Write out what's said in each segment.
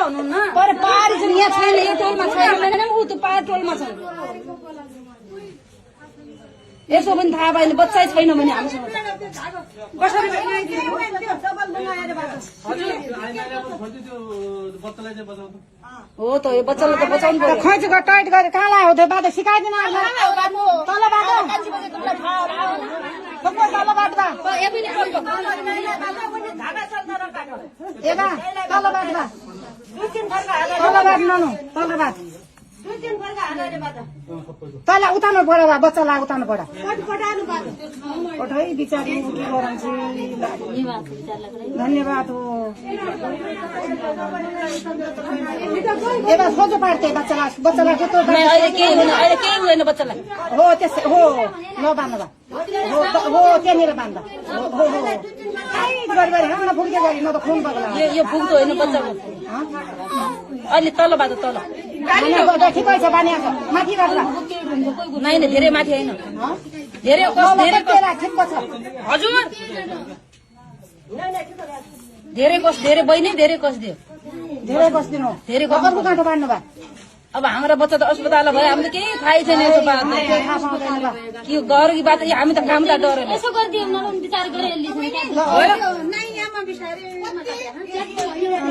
हुनुहुन्न पर पारी छ यहाँ छैन यो टोलमा छैन भने उ त पार टोलमा छ यसो पनि थाहा भएन बच्चै छैन भने हामीसँग कसरी हो त यो बच्चालाई त बचाउनु पर्यो खैँच टाइट गरे कहाँ लाग्यो त्यो बाटो सिकाइदिनु तल बाटो तल बाटो तल बाटो तल उतार्नु पर्यो बा बच्चालाई उतार्नु पर्यो पठाइ बिचारी के गराउँछ धन्यवाद हो यता सोझो पार्थे बच्चालाई कस्तो अहिले केही हुँदैन बच्चालाई हो त्यसै हो नबान्नु बा हो त्यहाँनिर बान्दा हो फुक्दै गरी न त खुन बग्ला यो फुक्दो होइन बच्चाको अहिले तल बाटो तल ठिकै छ बानिएको माथि राख्ला नाइ धेरै माथि होइन धेरै ठिक्क छ हजुर धेरै कस धेरै बहिनी धेरै कस दियो धेरै बस्दिनु धेरै अर्को काँटो बान्नु बा अब हाम्रो बच्चा त अस्पताल भयो हामीले केही थाहै छैन यसो बात के गर कि बात हामी त काम त डरेर यसो गरिदियो न विचार गरेर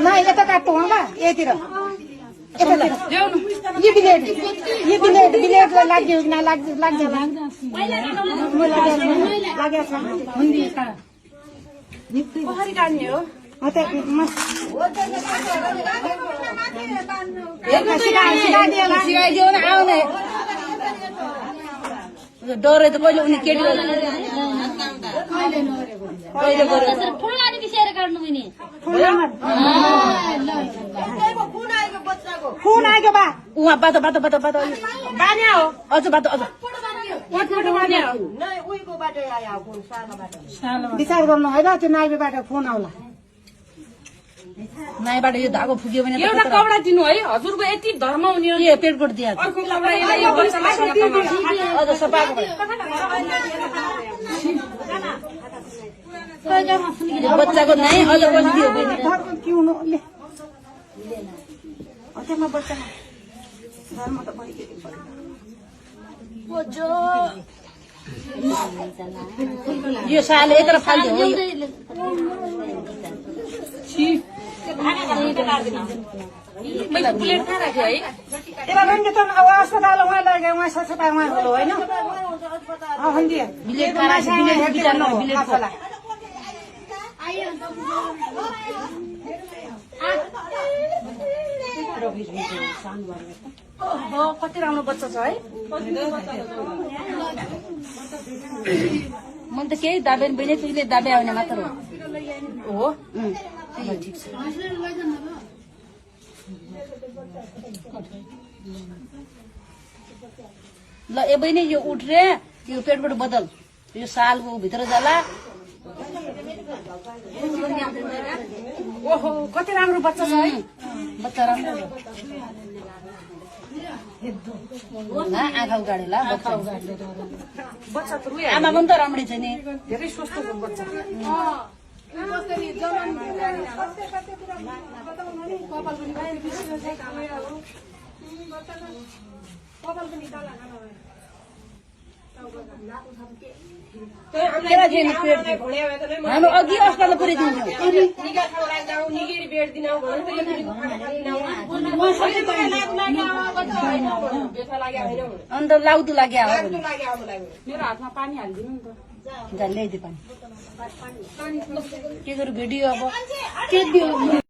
नाइ यता काट्नु हो बा यतिर बिलेटलाई लाग्यो कि लाग्छ कसरी काट्ने हो सिकाइदियो न आउने डरे त पहिले उनी केटी ठुलो बिसेर काट्नु पनि खुन आएको बा उहाँ बाटो बाटो बाटो बाटो बान्या हो अझ बाटो अझ विचार गर्नु है त्यो नाइबेबाट फोन आउला नाइबाट यो धागो फुक्यो भने एउटा कपडा दिनु है हजुरको यति धर्म हुने के पेटकोट दिएको अर्को कपडा यो बच्चालाई अझ सफाको बच्चाको नै अझ बसिदियो के हुनु अचम्म बच्चामा धर्म त यो साले यत्र फाल्दियो प्लेट कहाँ राख्यो है अब अस्पताल उहाँ लग्यो उहाँ सफा उहाँ होलो होइन कति राम्रो बच्चा छ है मैले त केही दाबेन बहिनी तुझले दाबे आउने मात्र हो ठिक छ ल ए बहिनी यो उठ रे यो पेटबाट बदल यो सालको भित्र जाला ओहो कति राम्रो बच्चा छ है बच्चा राम्रो आँखा उगाडेला बच्चा त आमा पनि त राम्रै छ नि धेरै स्वस्थ छ बच्चा हाम्रो अघि अस्पताल पुर्याइदिनु अन्त लाउदु लाग्यो मेरो हातमा पानी हालिदिनु नि त ल्याइदियो पानी के गर्यो भिडियो अब के दियो